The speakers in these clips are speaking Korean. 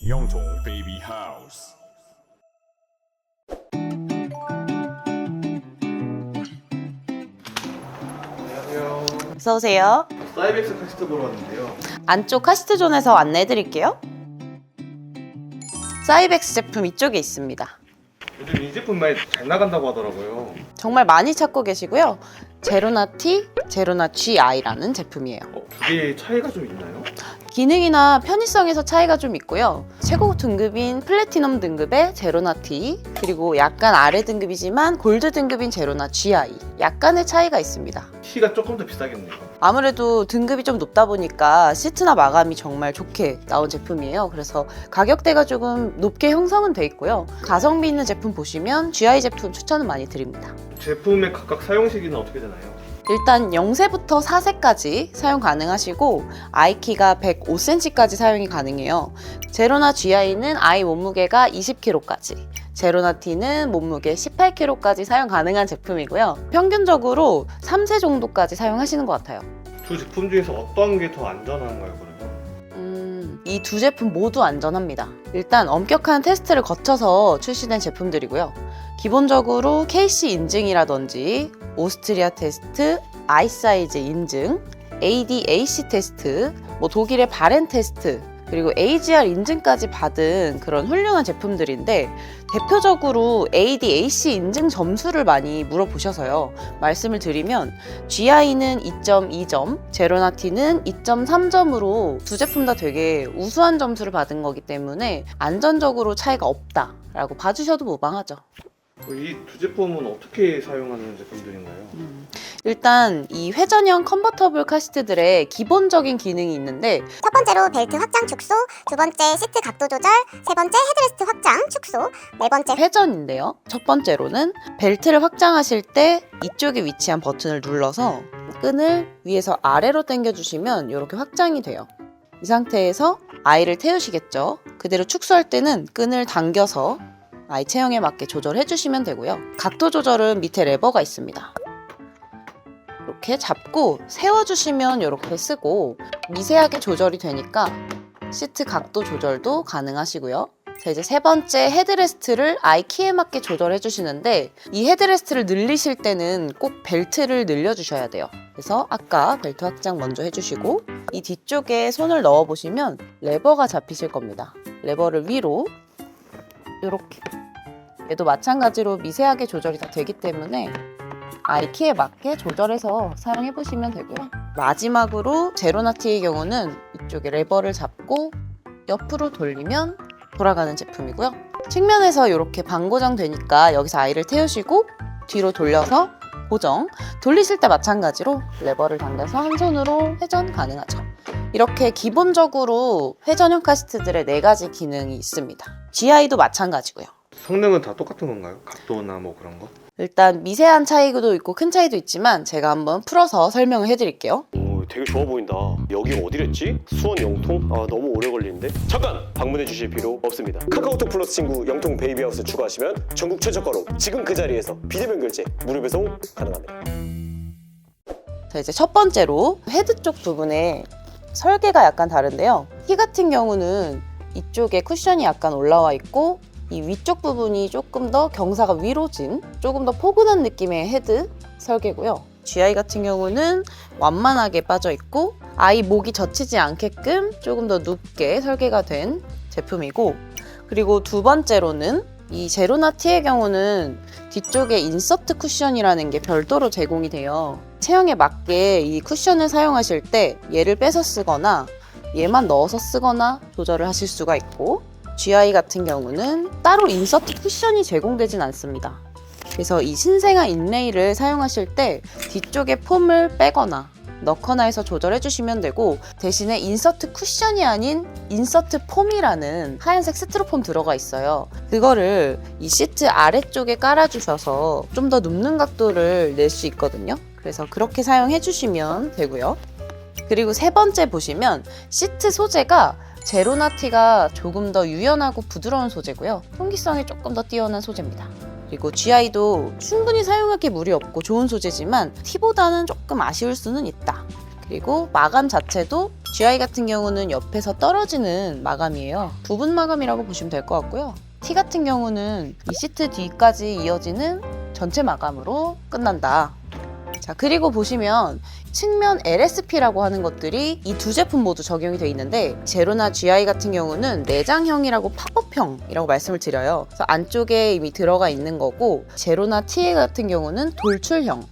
영통 베이비 하우스. 안녕하세요. 어서오세요. 사이벡스 카시트 보러 왔는데요. 안쪽 카시트존에서 안내해드릴게요. 사이벡스 제품 이쪽에 있습니다. 요즘 이 제품 많이 잘 나간다고 하더라고요. 정말 많이 찾고 계시고요. 제로나 T, 제로나 GI라는 제품이에요. 두 개의 차이가 좀 있나요? 기능이나 편의성에서 차이가 좀 있고요. 최고 등급인 플래티넘 등급의 제로나 T, 그리고 약간 아래 등급이지만 골드 등급인 제로나 GI, 약간의 차이가 있습니다. T가 조금 더 비싸겠네요. 아무래도 등급이 좀 높다 보니까 시트나 마감이 정말 좋게 나온 제품이에요. 그래서 가격대가 조금 높게 형성은 돼 있고요. 가성비 있는 제품 보시면 GI 제품 추천은 많이 드립니다. 제품의 각각 사용 시기는 어떻게 되나요? 일단 0세부터 4세까지 사용 가능하시고 아이키가 105cm까지 사용이 가능해요. 제로나 GI는 아이 몸무게가 20kg까지, 제로나 T는 몸무게 18kg까지 사용 가능한 제품이고요. 평균적으로 3세 정도까지 사용하시는 것 같아요. 두 제품 중에서 어떤 게 더 안전한가요, 그러면? 이 두 제품 모두 안전합니다. 일단 엄격한 테스트를 거쳐서 출시된 제품들이고요. 기본적으로 KC 인증이라든지 오스트리아 테스트, 아이사이즈 인증, ADAC 테스트, 독일의 바렌 테스트, 그리고 AGR 인증까지 받은 그런 훌륭한 제품들인데, 대표적으로 ADAC 인증 점수를 많이 물어보셔서요. 말씀을 드리면 GI는 2.2점, 제로나 T는 2.3점으로 두 제품 다 되게 우수한 점수를 받은 거기 때문에 안전적으로 차이가 없다라고 봐주셔도 무방하죠. 이 두 제품은 어떻게 사용하는 제품들인가요? 일단 이 회전형 컨버터블 카시트들의 기본적인 기능이 있는데, 첫 번째로 벨트 확장 축소, 두 번째 시트 각도 조절, 세 번째 헤드레스트 확장 축소, 네 번째 회전인데요. 첫 번째로는 벨트를 확장하실 때 이쪽에 위치한 버튼을 눌러서 끈을 위에서 아래로 당겨주시면 이렇게 확장이 돼요. 이 상태에서 아이를 태우시겠죠. 그대로 축소할 때는 끈을 당겨서 아이 체형에 맞게 조절해 주시면 되고요. 각도 조절은 밑에 레버가 있습니다. 이렇게 잡고 세워주시면 이렇게 쓰고, 미세하게 조절이 되니까 시트 각도 조절도 가능하시고요. 자, 이제 세 번째 헤드레스트를 아이 키에 맞게 조절해 주시는데, 이 헤드레스트를 늘리실 때는 꼭 벨트를 늘려주셔야 돼요. 그래서 아까 벨트 확장 먼저 해주시고, 이 뒤쪽에 손을 넣어 보시면 레버가 잡히실 겁니다. 레버를 위로 이렇게, 얘도 마찬가지로 미세하게 조절이 다 되기 때문에 아이 키에 맞게 조절해서 사용해 보시면 되고요. 마지막으로 제로나 T의 경우는 이쪽에 레버를 잡고 옆으로 돌리면 돌아가는 제품이고요. 측면에서 이렇게 반고정 되니까 여기서 아이를 태우시고 뒤로 돌려서 고정, 돌리실 때 마찬가지로 레버를 당겨서 한 손으로 회전 가능하죠. 이렇게 기본적으로 회전형 카시트들의 4가지 기능이 있습니다. GI도 마찬가지고요. 성능은 다 똑같은 건가요? 각도나 뭐 그런 거? 일단 미세한 차이도 있고 큰 차이도 있지만 제가 한번 풀어서 설명을 해드릴게요. 오, 되게 좋아 보인다. 여기가 어디랬지? 수원 영통? 아, 너무 오래 걸리는데? 잠깐! 방문해 주실 필요 없습니다. 카카오톡 플러스 친구 영통 베이비하우스 추가하시면 전국 최저가로 지금 그 자리에서 비대면 결제, 무료 배송 가능합니다. 자, 이제 첫 번째로 헤드 쪽 부분에 설계가 약간 다른데요. T 같은 경우는 이쪽에 쿠션이 약간 올라와 있고, 이 위쪽 부분이 조금 더 경사가 위로 진, 조금 더 포근한 느낌의 헤드 설계고요. GI 같은 경우는 완만하게 빠져 있고 아이 목이 젖히지 않게끔 조금 더 눕게 설계가 된 제품이고, 그리고 두 번째로는 이 제로나 T의 경우는 뒤쪽에 인서트 쿠션이라는 게 별도로 제공이 돼요. 체형에 맞게 이 쿠션을 사용하실 때 얘를 빼서 쓰거나 얘만 넣어서 쓰거나 조절을 하실 수가 있고, GI 같은 경우는 따로 인서트 쿠션이 제공되진 않습니다. 그래서 이 신생아 인레이를 사용하실 때 뒤쪽에 폼을 빼거나 넣거나 해서 조절해 주시면 되고, 대신에 인서트 쿠션이 아닌 인서트 폼이라는 하얀색 스티로폼 들어가 있어요. 그거를 이 시트 아래쪽에 깔아주셔서 좀 더 눕는 각도를 낼 수 있거든요. 그래서 그렇게 사용해 주시면 되고요. 그리고 세 번째 보시면 시트 소재가 제로나 T가 조금 더 유연하고 부드러운 소재고요. 통기성이 조금 더 뛰어난 소재입니다. 그리고 GI도 충분히 사용하기 무리 없고 좋은 소재지만 T보다는 조금 아쉬울 수는 있다. 그리고 마감 자체도 GI 같은 경우는 옆에서 떨어지는 마감이에요. 부분 마감이라고 보시면 될 것 같고요. T 같은 경우는 이 시트 뒤까지 이어지는 전체 마감으로 끝난다. 자, 그리고 보시면 측면 LSP라고 하는 것들이 이 두 제품 모두 적용이 되어 있는데 제로나 GI 같은 경우는 내장형이라고 팝업형이라고 말씀을 드려요. 그래서 안쪽에 이미 들어가 있는 거고 제로나 TA 같은 경우는 돌출형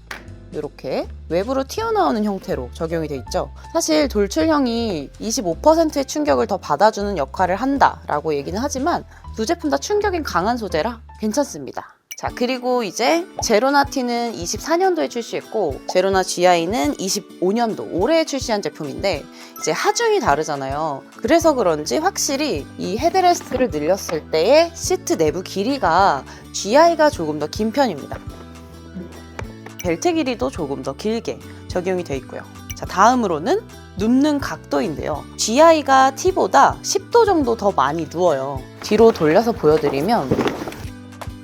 이렇게 외부로 튀어나오는 형태로 적용이 돼 있죠. 사실 돌출형이 25%의 충격을 더 받아주는 역할을 한다라고 얘기는 하지만 두 제품 다 충격이 강한 소재라 괜찮습니다. 자, 그리고 이제 제로나 T는 24년도에 출시했고 제로나 GI는 25년도 올해 출시한 제품인데 이제 하중이 다르잖아요. 그래서 그런지 확실히 이 헤드레스트를 늘렸을 때의 시트 내부 길이가 GI가 조금 더 긴 편입니다. 벨트 길이도 조금 더 길게 적용이 되어 있고요. 자, 다음으로는 눕는 각도인데요. GI가 T보다 10도 정도 더 많이 누워요. 뒤로 돌려서 보여드리면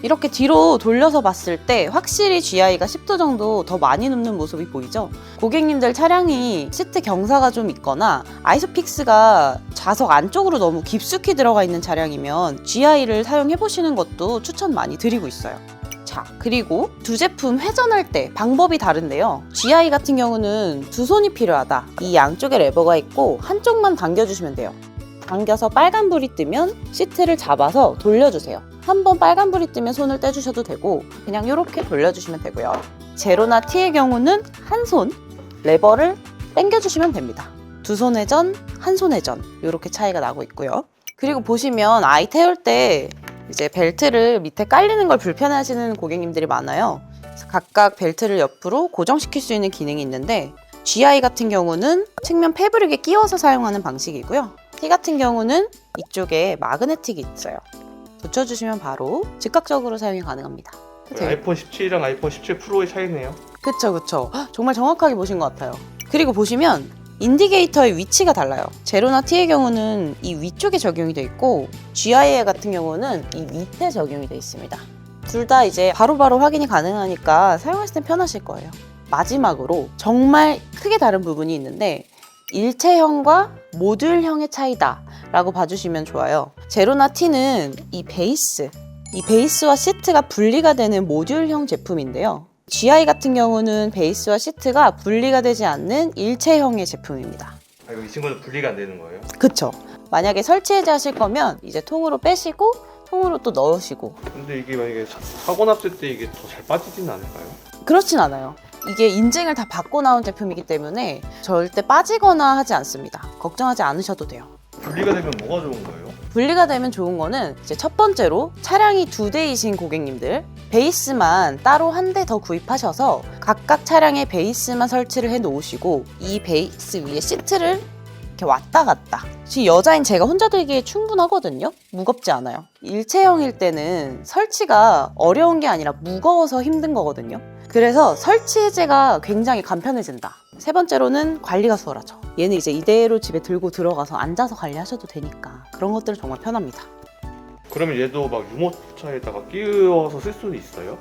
이렇게 뒤로 돌려서 봤을 때 확실히 GI가 10도 정도 더 많이 눕는 모습이 보이죠? 고객님들 차량이 시트 경사가 좀 있거나 아이소픽스가 좌석 안쪽으로 너무 깊숙이 들어가 있는 차량이면 GI를 사용해 보시는 것도 추천 많이 드리고 있어요. 자, 그리고 두 제품 회전할 때 방법이 다른데요. GI 같은 경우는 두 손이 필요하다. 이 양쪽에 레버가 있고 한쪽만 당겨주시면 돼요. 당겨서 빨간불이 뜨면 시트를 잡아서 돌려주세요. 한번 빨간불이 뜨면 손을 떼주셔도 되고 그냥 이렇게 돌려주시면 되고요. 제로나 T의 경우는 한 손 레버를 당겨주시면 됩니다. 두 손 회전, 한 손 회전 이렇게 차이가 나고 있고요. 그리고 보시면 아이 태울 때 이제 벨트를 밑에 깔리는 걸 불편해하시는 고객님들이 많아요. 그래서 각각 벨트를 옆으로 고정시킬 수 있는 기능이 있는데 GI 같은 경우는 측면 패브릭에 끼워서 사용하는 방식이고요. T 같은 경우는 이쪽에 마그네틱이 있어요. 붙여주시면 바로 즉각적으로 사용이 가능합니다. 아이폰 17이랑 아이폰 17 프로의 차이네요. 그쵸. 정말 정확하게 보신 것 같아요. 그리고 보시면 인디게이터의 위치가 달라요. 제로나 T의 경우는 이 위쪽에 적용이 돼 있고 GI 같은 경우는 이 밑에 적용이 돼 있습니다. 둘 다 이제 바로바로 확인이 가능하니까 사용하실 땐 편하실 거예요. 마지막으로 정말 크게 다른 부분이 있는데 일체형과 모듈형의 차이다 라고 봐주시면 좋아요. 제로나 T는 이 베이스와 시트가 분리가 되는 모듈형 제품인데요. GI 같은 경우는 베이스와 시트가 분리가 되지 않는 일체형의 제품입니다. 아, 이거 이 친구는 분리가 안 되는 거예요? 그쵸. 만약에 설치 해제하실 거면 이제 통으로 빼시고 통으로 또 넣으시고. 근데 이게 만약에 사고 났을 때 이게 더 잘 빠지지는 않을까요? 그렇진 않아요. 이게 인증을 다 받고 나온 제품이기 때문에 절대 빠지거나 하지 않습니다. 걱정하지 않으셔도 돼요. 분리가 되면 뭐가 좋은 거예요? 분리가 되면 좋은 거는 이제 첫 번째로 차량이 2대이신 고객님들 베이스만 따로 한 대 더 구입하셔서 각각 차량에 베이스만 설치를 해 놓으시고 이 베이스 위에 시트를 이렇게 왔다 갔다. 지금 여자인 제가 혼자 들기에 충분하거든요. 무겁지 않아요. 일체형일 때는 설치가 어려운 게 아니라 무거워서 힘든 거거든요. 그래서 설치 해제가 굉장히 간편해진다. 세 번째로는 관리가 수월하죠. 얘는 이제 이대로 집에 들고 들어가서 앉아서 관리하셔도 되니까 그런 것들은 정말 편합니다. 그러면 얘도 막 유모차에다가 끼워서 쓸 수는 있어요?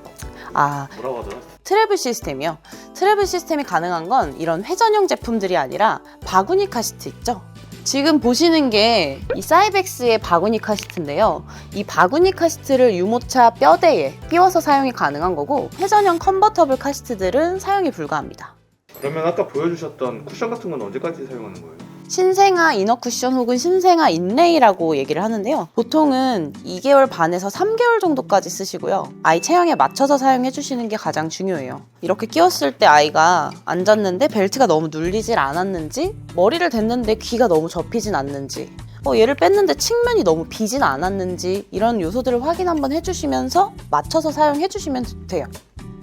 아, 뭐라고 하더라? 트래블 시스템이요. 트래블 시스템이 가능한 건 이런 회전형 제품들이 아니라 바구니 카시트 있죠? 지금 보시는 게 이 사이벡스의 바구니 카시트인데요. 이 바구니 카시트를 유모차 뼈대에 끼워서 사용이 가능한 거고 회전형 컨버터블 카시트들은 사용이 불가합니다. 그러면 아까 보여주셨던 쿠션 같은 건 언제까지 사용하는 거예요? 신생아 이너 쿠션 혹은 신생아 인레이라고 얘기를 하는데요. 보통은 2개월 반에서 3개월 정도까지 쓰시고요. 아이 체형에 맞춰서 사용해 주시는 게 가장 중요해요. 이렇게 끼웠을 때 아이가 앉았는데 벨트가 너무 눌리질 않았는지, 머리를 댔는데 귀가 너무 접히진 않는지, 얘를 뺐는데 측면이 너무 비진 않았는지 이런 요소들을 확인 한번 해주시면서 맞춰서 사용해 주시면 돼요.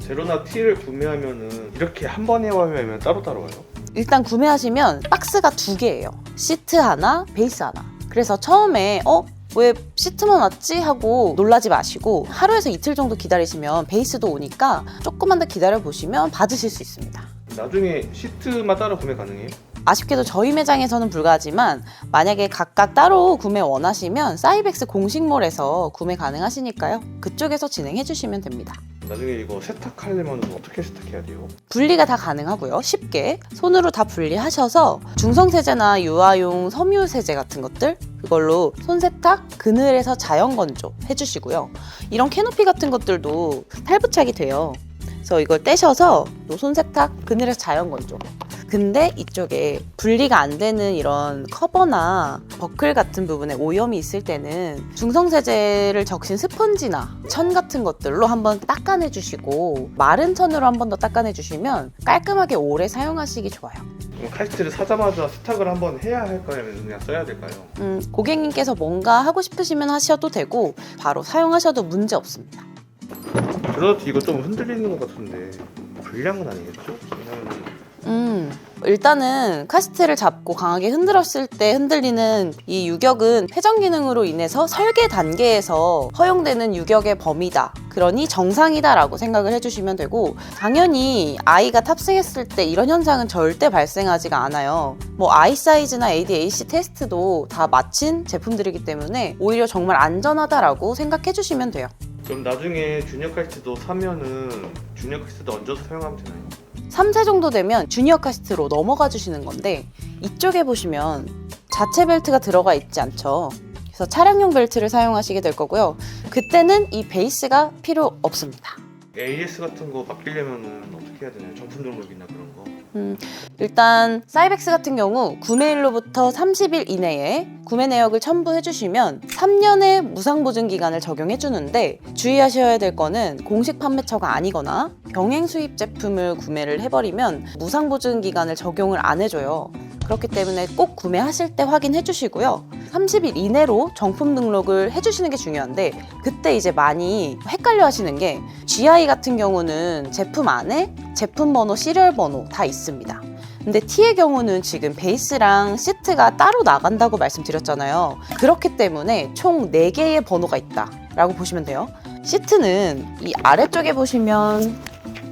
제로나 T를 구매하면은 이렇게 한 번에 와요? 아니면 따로따로 와요? 일단 구매하시면 박스가 2개예요. 시트 하나, 베이스 하나. 그래서 처음에 왜 시트만 왔지? 하고 놀라지 마시고 하루에서 이틀 정도 기다리시면 베이스도 오니까 조금만 더 기다려보시면 받으실 수 있습니다. 나중에 시트만 따로 구매 가능해요? 아쉽게도 저희 매장에서는 불가하지만 만약에 각각 따로 구매 원하시면 사이벡스 공식몰에서 구매 가능하시니까요. 그쪽에서 진행해 주시면 됩니다. 나중에 이거 세탁하려면 어떻게 세탁해야 돼요? 분리가 다 가능하고요. 쉽게 손으로 다 분리하셔서 중성세제나 유아용 섬유세제 같은 것들 그걸로 손세탁, 그늘에서 자연건조 해주시고요. 이런 캐노피 같은 것들도 탈부착이 돼요. 그래서 이걸 떼셔서 손세탁, 그늘에서 자연건조. 근데 이쪽에 분리가 안 되는 이런 커버나 버클 같은 부분에 오염이 있을 때는 중성세제를 적신 스펀지나 천 같은 것들로 한번 닦아내 주시고 마른 천으로 한 번 더 닦아내 주시면 깔끔하게 오래 사용하시기 좋아요. 그럼 카시트를 사자마자 세탁을 한번 해야 할까요? 아니면 그냥 써야 될까요? 고객님께서 뭔가 하고 싶으시면 하셔도 되고 바로 사용하셔도 문제 없습니다. 그래도 이거 좀 흔들리는 것 같은데 불량은 아니겠죠? 왜냐면 일단은 카시트를 잡고 강하게 흔들었을 때 흔들리는 이 유격은 회전 기능으로 인해서 설계 단계에서 허용되는 유격의 범위다. 그러니 정상이다 라고 생각을 해주시면 되고 당연히 아이가 탑승했을 때 이런 현상은 절대 발생하지가 않아요. 뭐 아이 사이즈나 ADAC 테스트도 다 마친 제품들이기 때문에 오히려 정말 안전하다라고 생각해 주시면 돼요. 그럼 나중에 주니어 카시트도 사면은 주니어 카시트도 얹어서 사용하면 되나요? 3세 정도 되면 주니어 카시트로 넘어가 주시는 건데 이쪽에 보시면 자체 벨트가 들어가 있지 않죠. 그래서 차량용 벨트를 사용하시게 될 거고요. 그때는 이 베이스가 필요 없습니다. AS 같은 거 바뀌려면 어떻게 해야 되나요? 정품 등록이나 그런 거? 일단 사이벡스 같은 경우 구매일로부터 30일 이내에 구매 내역을 첨부해 주시면 3년의 무상보증 기간을 적용해 주는데 주의하셔야 될 거는 공식 판매처가 아니거나 병행 수입 제품을 구매를 해버리면 무상보증 기간을 적용을 안 해줘요. 그렇기 때문에 꼭 구매하실 때 확인해 주시고요. 30일 이내로 정품 등록을 해주시는 게 중요한데 그때 이제 많이 헷갈려 하시는 게 GI 같은 경우는 제품 안에 제품 번호, 시리얼 번호 다 있습니다. 근데 T의 경우는 지금 베이스랑 시트가 따로 나간다고 말씀드렸잖아요. 그렇기 때문에 총 4개의 번호가 있다 라고 보시면 돼요. 시트는 이 아래쪽에 보시면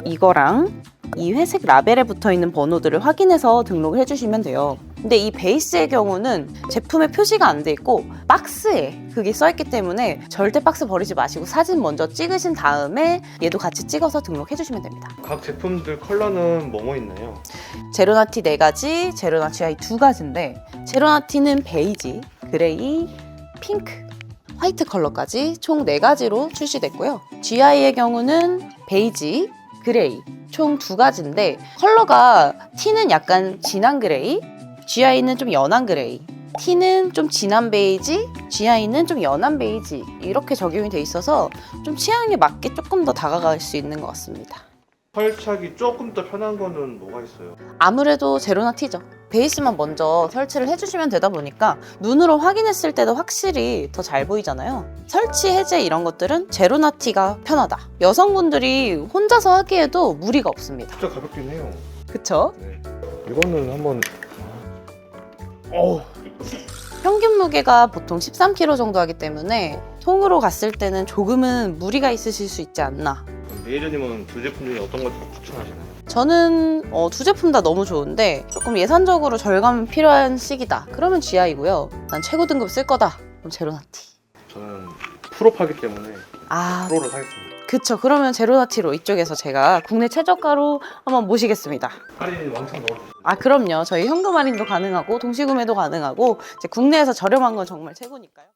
이거랑 이 회색 라벨에 붙어 있는 번호들을 확인해서 등록을 해주시면 돼요. 근데 이 베이스의 경우는 제품에 표시가 안 돼 있고 박스에 그게 써 있기 때문에 절대 박스 버리지 마시고 사진 먼저 찍으신 다음에 얘도 같이 찍어서 등록해 주시면 됩니다. 각 제품들 컬러는 뭐뭐 있나요? 제로나티 4가지, 제로나티 아이 2가지인데 제로나티는 베이지, 그레이, 핑크, 화이트 컬러까지 총 4가지로 출시됐고요. GI의 경우는 베이지, 그레이 총 2가지인데 컬러가 T는 약간 진한 그레이, GI는 좀 연한 그레이, T는 좀 진한 베이지, GI는 좀 연한 베이지 이렇게 적용이 돼 있어서 좀 취향에 맞게 조금 더 다가갈 수 있는 것 같습니다. 설치하기 조금 더 편한 거는 뭐가 있어요? 아무래도 제로나티죠. 베이스만 먼저 설치를 해주시면 되다 보니까 눈으로 확인했을 때도 확실히 더 잘 보이잖아요. 설치 해제 이런 것들은 제로나티가 편하다. 여성분들이 혼자서 하기에도 무리가 없습니다. 진짜 가볍긴 해요. 그쵸? 네. 이거는 한번 어우 평균 무게가 보통 13kg 정도 하기 때문에 통으로 갔을 때는 조금은 무리가 있으실 수 있지 않나. 메이저님은 두 제품 중에 어떤 걸 추천하시나요? 저는 두 제품 다 너무 좋은데 조금 예산적으로 절감 필요한 시기다. 그러면 GI고요. 난 최고 등급 쓸 거다. 그럼 제로나티. 저는 프로파기 때문에 프로를 사겠습니다. 그쵸. 그러면 제로나티로 이쪽에서 제가 국내 최저가로 한번 모시겠습니다. 할인 왕창 넣어주세요. 그럼요. 저희 현금 할인도 가능하고 동시구매도 가능하고 이제 국내에서 저렴한 건 정말 최고니까요.